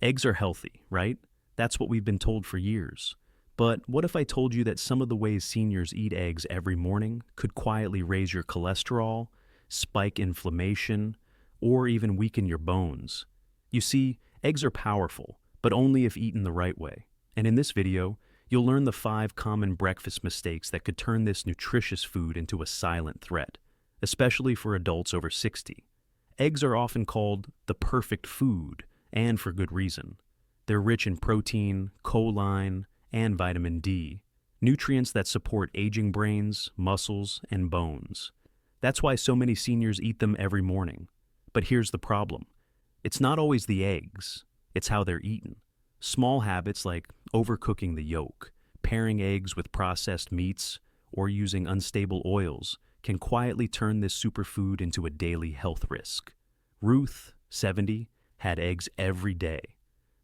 Eggs are healthy, right? That's what we've been told for years. But what if I told you that some of the ways seniors eat eggs every morning could quietly raise your cholesterol, spike inflammation, or even weaken your bones? You see, eggs are powerful, but only if eaten the right way. And in this video, you'll learn the 5 common breakfast mistakes that could turn this nutritious food into a silent threat, especially for adults over 60. Eggs are often called the perfect food, and for good reason. They're rich in protein, choline, and vitamin D, nutrients that support aging brains, muscles, and bones. That's why so many seniors eat them every morning. But here's the problem. It's not always the eggs, it's how they're eaten. Small habits like overcooking the yolk, pairing eggs with processed meats, or using unstable oils can quietly turn this superfood into a daily health risk. Ruth, 70, had eggs every day,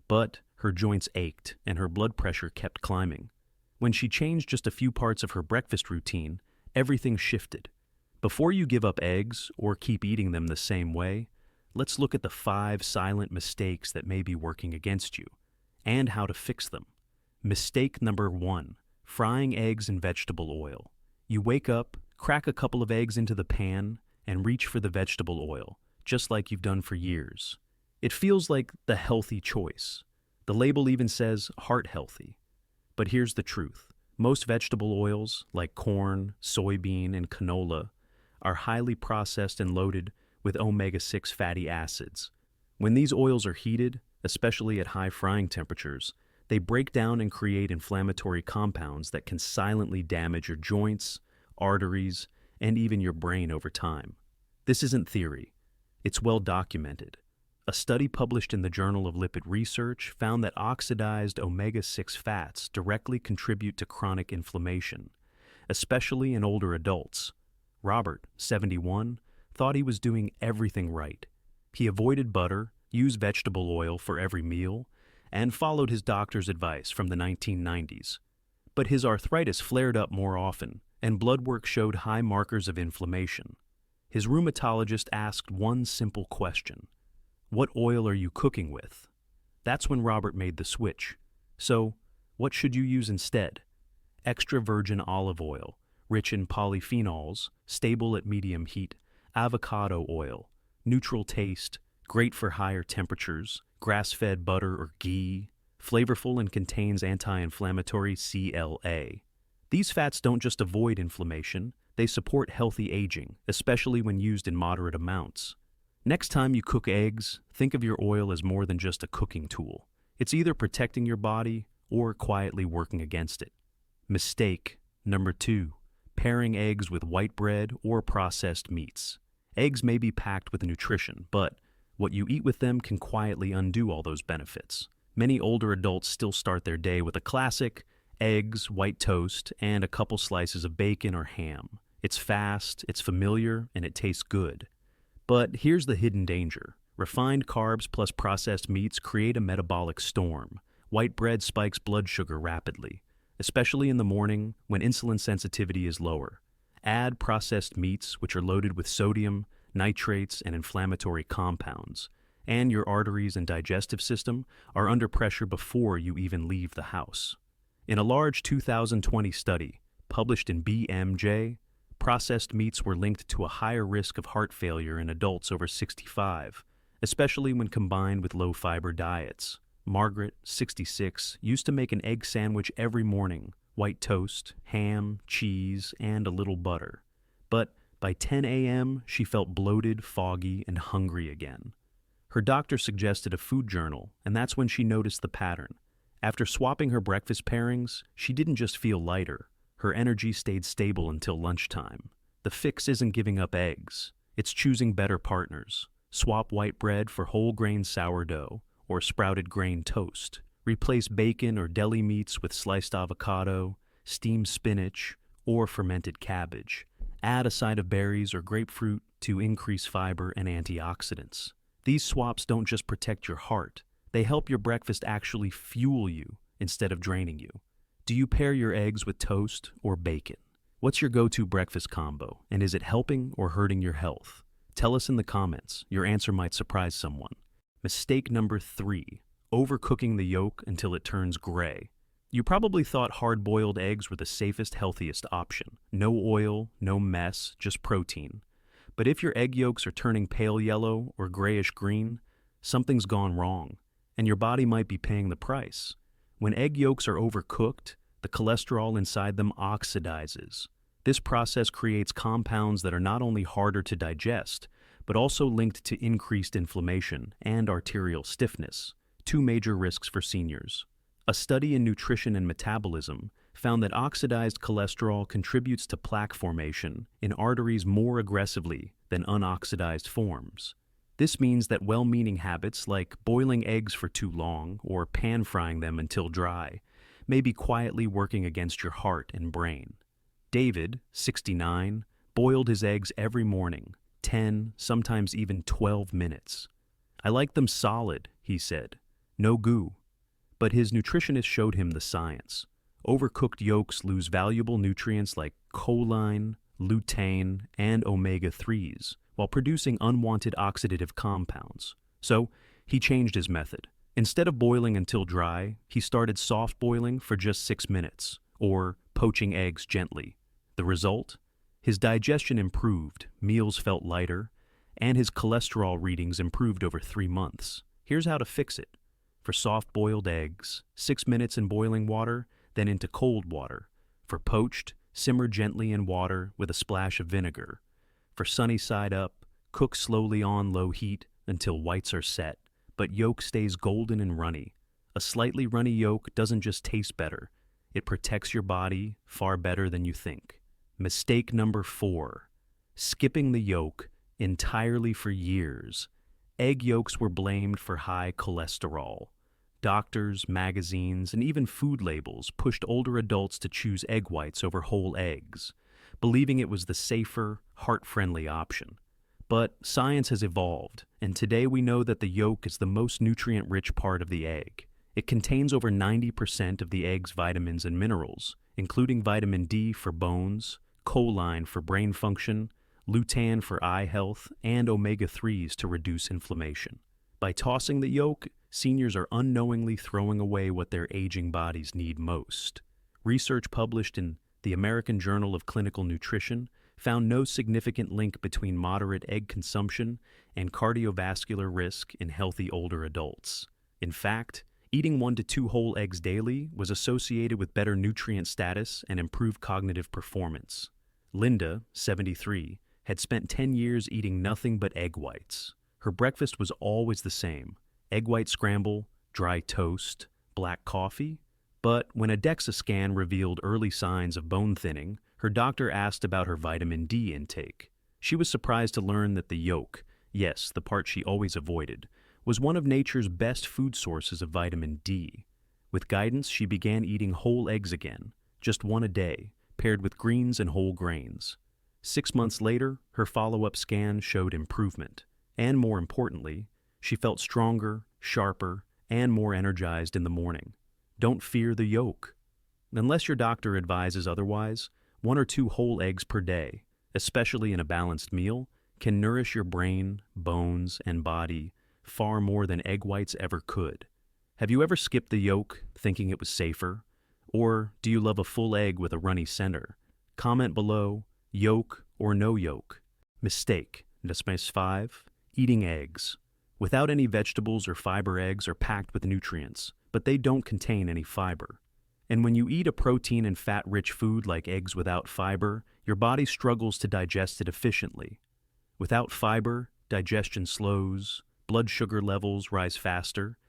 but her joints ached and her blood pressure kept climbing. When she changed just a few parts of her breakfast routine, everything shifted. Before you give up eggs or keep eating them the same way, let's look at the 5 silent mistakes that may be working against you and how to fix them. Mistake number 1, frying eggs in vegetable oil. You wake up, crack a couple of eggs into the pan, and reach for the vegetable oil, just like you've done for years. It feels like the healthy choice. The label even says heart healthy. But here's the truth. Most vegetable oils, like corn, soybean, and canola, are highly processed and loaded with omega-6 fatty acids. When these oils are heated, especially at high frying temperatures, they break down and create inflammatory compounds that can silently damage your joints, arteries, and even your brain over time. This isn't theory. It's well documented. A study published in the Journal of Lipid Research found that oxidized omega-6 fats directly contribute to chronic inflammation, especially in older adults. Robert, 71, thought he was doing everything right. He avoided butter, used vegetable oil for every meal, and followed his doctor's advice from the 1990s. But his arthritis flared up more often, and blood work showed high markers of inflammation. His rheumatologist asked one simple question: what oil are you cooking with? That's when Robert made the switch. So, what should you use instead? Extra virgin olive oil, rich in polyphenols, stable at medium heat, avocado oil, neutral taste, great for higher temperatures, grass-fed butter or ghee, flavorful and contains anti-inflammatory CLA. These fats don't just avoid inflammation, they support healthy aging, especially when used in moderate amounts. Next time you cook eggs, think of your oil as more than just a cooking tool. It's either protecting your body or quietly working against it. Mistake number 2, pairing eggs with white bread or processed meats. Eggs may be packed with nutrition, but what you eat with them can quietly undo all those benefits. Many older adults still start their day with a classic: eggs, white toast, and a couple slices of bacon or ham. It's fast, it's familiar, and it tastes good. But here's the hidden danger. Refined carbs plus processed meats create a metabolic storm. White bread spikes blood sugar rapidly, especially in the morning when insulin sensitivity is lower. Add processed meats, which are loaded with sodium, nitrates, and inflammatory compounds, and your arteries and digestive system are under pressure before you even leave the house. In a large 2020 study, published in BMJ, processed meats were linked to a higher risk of heart failure in adults over 65, especially when combined with low-fiber diets. Margaret, 66, used to make an egg sandwich every morning: white toast, ham, cheese, and a little butter. But by 10 a.m., she felt bloated, foggy, and hungry again. Her doctor suggested a food journal, and that's when she noticed the pattern. After swapping her breakfast pairings, she didn't just feel lighter. Her energy stayed stable until lunchtime. The fix isn't giving up eggs. It's choosing better partners. Swap white bread for whole grain sourdough or sprouted grain toast. Replace bacon or deli meats with sliced avocado, steamed spinach, or fermented cabbage. Add a side of berries or grapefruit to increase fiber and antioxidants. These swaps don't just protect your heart. They help your breakfast actually fuel you instead of draining you. Do you pair your eggs with toast or bacon? What's your go-to breakfast combo, and is it helping or hurting your health? Tell us in the comments. Your answer might surprise someone. Mistake number 3, overcooking the yolk until it turns gray. You probably thought hard-boiled eggs were the safest, healthiest option. No oil, no mess, just protein. But if your egg yolks are turning pale yellow or grayish-green, something's gone wrong, and your body might be paying the price. When egg yolks are overcooked, the cholesterol inside them oxidizes. This process creates compounds that are not only harder to digest, but also linked to increased inflammation and arterial stiffness, two major risks for seniors. A study in nutrition and metabolism found that oxidized cholesterol contributes to plaque formation in arteries more aggressively than unoxidized forms. This means that well-meaning habits like boiling eggs for too long or pan-frying them until dry may be quietly working against your heart and brain. David, 69, boiled his eggs every morning, 10, sometimes even 12 minutes. "I like them solid," he said. "No goo." But his nutritionist showed him the science. Overcooked yolks lose valuable nutrients like choline, lutein, and omega-3s, while producing unwanted oxidative compounds. So, he changed his method. Instead of boiling until dry, he started soft boiling for just 6 minutes, or poaching eggs gently. The result? His digestion improved, meals felt lighter, and his cholesterol readings improved over 3 months. Here's how to fix it. For soft-boiled eggs, 6 minutes in boiling water, then into cold water. For poached, simmer gently in water with a splash of vinegar. For sunny side up, cook slowly on low heat until whites are set, but yolk stays golden and runny. A slightly runny yolk doesn't just taste better, it protects your body far better than you think. Mistake number 4, skipping the yolk entirely for years. Egg yolks were blamed for high cholesterol. Doctors, magazines, and even food labels pushed older adults to choose egg whites over whole eggs, believing it was the safer, heart-friendly option. But science has evolved, and today we know that the yolk is the most nutrient-rich part of the egg. It contains over 90% of the egg's vitamins and minerals, including vitamin D for bones, choline for brain function, lutein for eye health, and omega-3s to reduce inflammation. By tossing the yolk, seniors are unknowingly throwing away what their aging bodies need most. Research published in the American Journal of Clinical Nutrition found no significant link between moderate egg consumption and cardiovascular risk in healthy older adults. In fact, eating 1 to 2 whole eggs daily was associated with better nutrient status and improved cognitive performance. Linda, 73, had spent 10 years eating nothing but egg whites. Her breakfast was always the same: egg white scramble, dry toast, black coffee. But when a DEXA scan revealed early signs of bone thinning, her doctor asked about her vitamin D intake. She was surprised to learn that the yolk, yes, the part she always avoided, was one of nature's best food sources of vitamin D. With guidance, she began eating whole eggs again, just 1 a day, paired with greens and whole grains. 6 months later, her follow-up scan showed improvement. And more importantly, she felt stronger, sharper, and more energized in the morning. Don't fear the yolk. Unless your doctor advises otherwise, 1 or 2 whole eggs per day, especially in a balanced meal, can nourish your brain, bones, and body far more than egg whites ever could. Have you ever skipped the yolk, thinking it was safer? Or do you love a full egg with a runny center? Comment below, yolk or no yolk. Mistake. Number 5. Eating eggs. Without any vegetables or fiber, eggs are packed with nutrients, but they don't contain any fiber. And when you eat a protein and fat-rich food like eggs without fiber, your body struggles to digest it efficiently. Without fiber, digestion slows, blood sugar levels rise faster,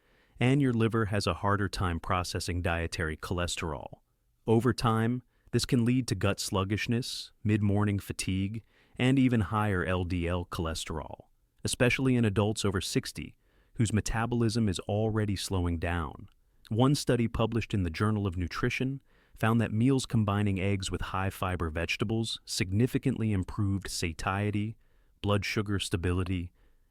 and your liver has a harder time processing dietary cholesterol. Over time, this can lead to gut sluggishness, mid-morning fatigue, and even higher LDL cholesterol, especially in adults over 60, whose metabolism is already slowing down. One study published in the Journal of Nutrition found that meals combining eggs with high-fiber vegetables significantly improved satiety, blood sugar stability,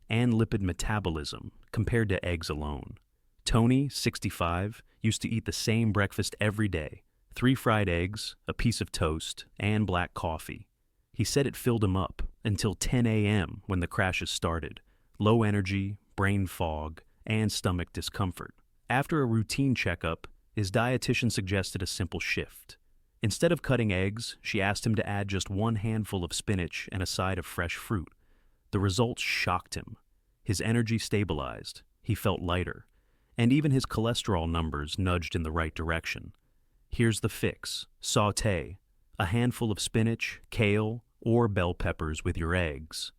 and lipid metabolism compared to eggs alone. Tony, 65, used to eat the same breakfast every day: 3 fried eggs, a piece of toast, and black coffee. He said it filled him up until 10 a.m. when the crashes started: low energy, brain fog, and stomach discomfort. After a routine checkup, his dietitian suggested a simple shift. Instead of cutting eggs, she asked him to add just one handful of spinach and a side of fresh fruit. The results shocked him. His energy stabilized, he felt lighter, and even his cholesterol numbers nudged in the right direction. Here's the fix: sauté a handful of spinach, kale, or bell peppers with your eggs.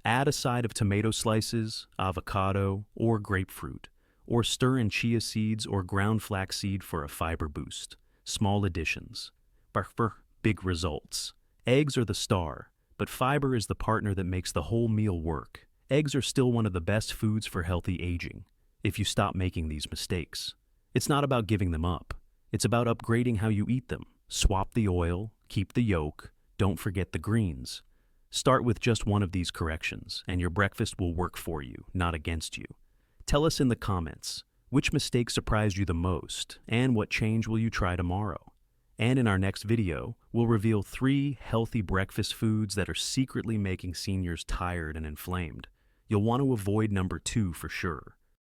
Add a side of tomato slices, avocado, or grapefruit, or stir in chia seeds or ground flaxseed for a fiber boost. Small additions. Big results. Eggs are the star, but fiber is the partner that makes the whole meal work. Eggs are still one of the best foods for healthy aging, if you stop making these mistakes. It's not about giving them up. It's about upgrading how you eat them. Swap the oil, keep the yolk, don't forget the greens. Start with just one of these corrections, and your breakfast will work for you, not against you. Tell us in the comments, which mistake surprised you the most, and what change will you try tomorrow? And in our next video, we'll reveal 3 healthy breakfast foods that are secretly making seniors tired and inflamed. You'll want to avoid number 2 for sure.